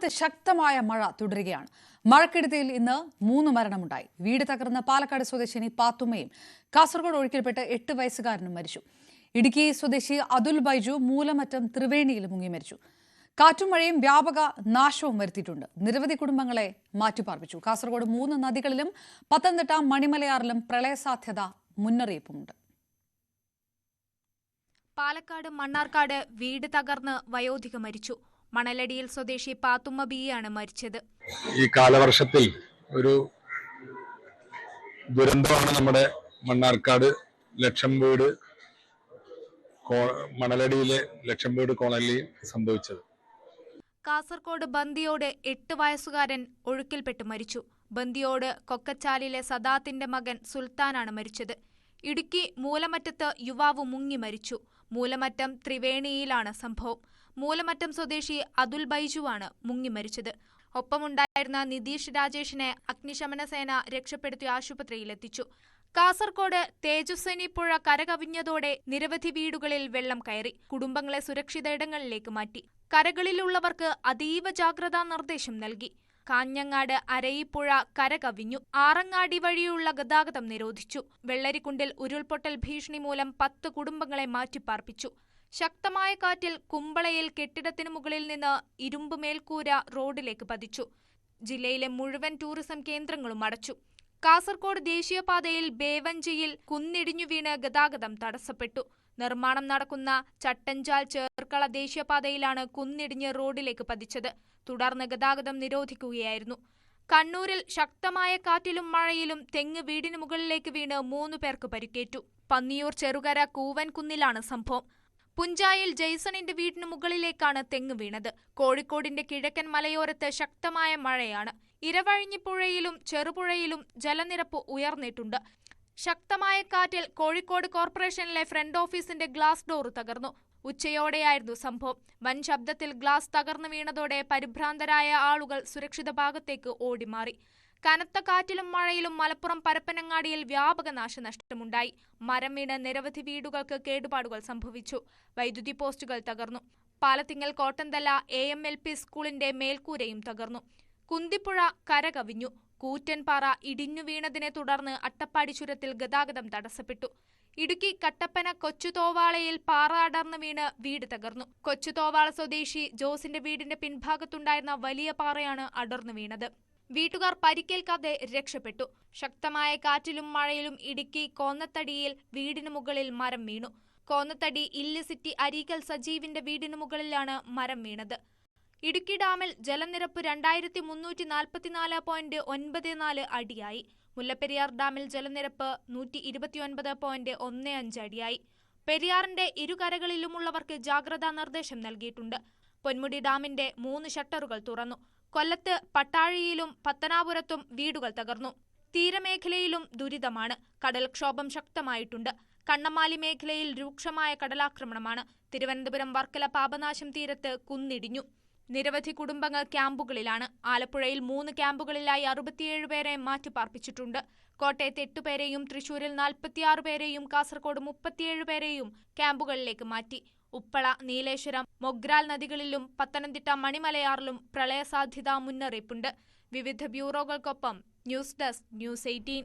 സംസ്ഥാനത്ത് ശക്തമായ മഴ തുടരുകയാണ്. മഴക്കെടുതിയിൽ ഇന്ന് 3 മരണമുണ്ടായി. വീട് തകർന്ന പാലക്കാട് സ്വദേശിനി പാത്തുമ്മയും കാസർഗോഡ് ഒഴുക്കിൽപ്പെട്ട് 8 വയസ്സുകാരനും മരിച്ചു. ഇടുക്കി സ്വദേശി അതുൽ ബൈജു മൂലമറ്റം ത്രിവേണിയിൽ മുങ്ങി മരിച്ചു. കാറ്റും മഴയും വ്യാപക നാശവും വരുത്തിയിട്ടുണ്ട്. നിരവധി കുടുംബങ്ങളെ മാറ്റിപ്പാർപ്പിച്ചു. കാസർഗോഡ് 3 നദികളിലും പത്തനംതിട്ട മണിമലയാറിലും പ്രളയസാധ്യത മുന്നറിയിപ്പുമുണ്ട്. പാലക്കാട് മണ്ണാർക്കാട് വീട് തകർന്ന് വയോധിക മരിച്ചു. മണലടിയിൽ സ്വദേശി പാത്തുമ്മ ബിയാണ് മരിച്ചത്. ഈ കാലവർഷത്തിൽ ഒരു ദുരന്തമാണ് നമ്മുടെ മണ്ണാർക്കാട് ലക്ഷംവീട് മണലടിയിലെ ലക്ഷംവീട് കോളനിയിൽ സംഭവിച്ചത്. കാസർഗോഡ് ബന്ദിയോട് 8 വയസ്സുകാരൻ ഒഴുക്കിൽപ്പെട്ട് മരിച്ചു. ബന്ദിയോട് കൊക്കച്ചാലിലെ സദാത്തിന്റെ മകൻ സുൽത്താനാണ് മരിച്ചത്. ഇടുക്കി മൂലമറ്റത്ത് യുവാവ് മുങ്ങി മരിച്ചു. മൂലമറ്റം ത്രിവേണിയിലാണ് സംഭവം. മൂലമറ്റം സ്വദേശി അതുൽ ബൈജുവാണ് മുങ്ങി മരിച്ചത്. ഒപ്പമുണ്ടായിരുന്ന നിതീഷ് രാജേഷിനെ അഗ്നിശമന സേന രക്ഷപ്പെടുത്തി ആശുപത്രിയിലെത്തിച്ചു. കാസർഗോഡ് തേജസ്വിനി പുഴ കരകവിഞ്ഞതോടെ നിരവധി വീടുകളിൽ വെള്ളം കയറി. കുടുംബങ്ങളെ സുരക്ഷിത ഇടങ്ങളിലേക്ക് മാറ്റി. കരകളിലുള്ളവർക്ക് അതീവ ജാഗ്രതാ നിർദ്ദേശം നൽകി. കാഞ്ഞങ്ങാട് അരയിപ്പുഴ കരകവിഞ്ഞു. ആറങ്ങാടി വഴിയുള്ള ഗതാഗതം നിരോധിച്ചു. വെള്ളരിക്കുണ്ടിൽ ഉരുൾപൊട്ടൽ ഭീഷണി മൂലം 10 കുടുംബങ്ങളെ മാറ്റിപ്പാർപ്പിച്ചു. ശക്തമായ കാറ്റിൽ കുമ്പളയിൽ കെട്ടിടത്തിനു മുകളിൽ നിന്ന് ഇരുമ്പ് മേൽക്കൂര റോഡിലേക്ക് പതിച്ചു. ജില്ലയിലെ മുഴുവൻ ടൂറിസം കേന്ദ്രങ്ങളും അടച്ചു. കാസർഗോഡ് ദേശീയപാതയിൽ ബേവഞ്ചിയിൽ കുന്നിടിഞ്ഞു വീണ് ഗതാഗതം തടസ്സപ്പെട്ടു. നിർമ്മാണം നടക്കുന്ന ചട്ടഞ്ചാൽ ചേർക്കള ദേശീയപാതയിലാണ് കുന്നിടിഞ്ഞ് റോഡിലേക്ക് പതിച്ചത്. തുടർന്ന് ഗതാഗതം നിരോധിക്കുകയായിരുന്നു. കണ്ണൂരിൽ ശക്തമായ കാറ്റിലും മഴയിലും തെങ്ങ് വീടിന് മുകളിലേക്ക് വീണ് 3 പേർക്ക് പരിക്കേറ്റു. പന്നിയൂർ ചെറുകര കൂവൻകുന്നിലാണ് സംഭവം. പുഞ്ചായിൽ ജെയ്സണിന്റെ വീടിന് മുകളിലേക്കാണ് തെങ്ങ് വീണത്. കോഴിക്കോടിന്റെ കിഴക്കൻ മലയോരത്ത് ശക്തമായ മഴയാണ്. ഇരവഴിഞ്ഞിപ്പുഴയിലും ചെറുപുഴയിലും ജലനിരപ്പ് ഉയർന്നിട്ടുണ്ട്. ശക്തമായ കാറ്റിൽ കോഴിക്കോട് കോർപ്പറേഷനിലെ ഫ്രണ്ട് ഓഫീസിന്റെ ഗ്ലാസ് ഡോർ തകർന്നു. ഉച്ചയോടെയായിരുന്നു സംഭവം. വൻ ശബ്ദത്തിൽ ഗ്ലാസ് തകർന്നു വീണതോടെ പരിഭ്രാന്തരായ ആളുകൾ സുരക്ഷിത ഭാഗത്തേക്ക് ഓടിമാറി. കനത്ത കാറ്റിലും മഴയിലും മലപ്പുറം പരപ്പനങ്ങാടിയിൽ വ്യാപക നാശനഷ്ടമുണ്ടായി. മരം വീണ് നിരവധി വീടുകൾക്ക് കേടുപാടുകൾ സംഭവിച്ചു. വൈദ്യുതി പോസ്റ്റുകൾ തകർന്നു. പാലത്തിങ്ങൽ കോട്ടന്തല AMLP സ്കൂളിന്റെ മേൽക്കൂരയും തകർന്നു. കുന്തിപ്പുഴ കരകവിഞ്ഞു. കൂറ്റൻപാറ ഇടിഞ്ഞു വീണതിനെ തുടർന്ന് അട്ടപ്പാടി ചുരത്തിൽ ഗതാഗതം തടസ്സപ്പെട്ടു. ഇടുക്കി കട്ടപ്പന കൊച്ചുതോവാളയിൽ പാറ അടർന്നു വീണ് വീട് തകർന്നു. കൊച്ചുതോവാള സ്വദേശി ജോസിന്റെ വീടിന്റെ പിൻഭാഗത്തുണ്ടായിരുന്ന വലിയ പാറയാണ് അടർന്നു വീണത്. വീട്ടുകാർ പരിക്കേൽക്കാതെ രക്ഷപ്പെട്ടു. ശക്തമായ കാറ്റിലും മഴയിലും ഇടുക്കി കോന്നത്തടിയിൽ വീടിന് മുകളിൽ മരം വീണു. കോന്നത്തടി ഇല്ല് സിറ്റി അരീക്കൽ സജീവിന്റെ വീടിന് മുകളിലാണ് മരം വീണത്. ഇടുക്കി ഡാമിൽ ജലനിരപ്പ് 2344.94 അടിയായി. മുല്ലപ്പെരിയാർ ഡാമിൽ ജലനിരപ്പ് 129.15 അടിയായി. പെരിയാറിന്റെ ഇരുകരകളിലുമുള്ളവർക്ക് ജാഗ്രതാ നിർദ്ദേശം നൽകിയിട്ടുണ്ട്. പൊന്മുടി ഡാമിന്റെ 3 ഷട്ടറുകൾ തുറന്നു. കൊല്ലത്ത് പട്ടാഴിയിലും പത്തനാപുരത്തും വീടുകൾ തകർന്നു. തീരമേഖലയിലും ദുരിതമാണ്. കടൽക്ഷോഭം ശക്തമായിട്ടുണ്ട്. കണ്ണമാലി മേഖലയിൽ രൂക്ഷമായ കടലാക്രമണമാണ്. തിരുവനന്തപുരം വർക്കല പാപനാശം തീരത്ത് കുന്നിടിഞ്ഞു. നിരവധി കുടുംബങ്ങൾ ക്യാമ്പുകളിലാണ്. ആലപ്പുഴയിൽ 3 ക്യാമ്പുകളിലായി 67 പേരെ മാറ്റിപ്പാർപ്പിച്ചിട്ടുണ്ട്. കോട്ടയത്ത് 8 പേരെയും തൃശൂരിൽ 46 പേരെയും കാസർഗോഡ് 37 പേരെയും ക്യാമ്പുകളിലേക്ക് മാറ്റി. ഉപ്പള, നീലേശ്വരം, മൊഗ്രാൽ നദികളിലും പത്തനംതിട്ട മണിമലയാറിലും പ്രളയസാധ്യതാ മുന്നറിയിപ്പുണ്ട്. വിവിധ ബ്യൂറോകൾക്കൊപ്പം ന്യൂസ് ഡെസ്ക് ന്യൂസ് 18.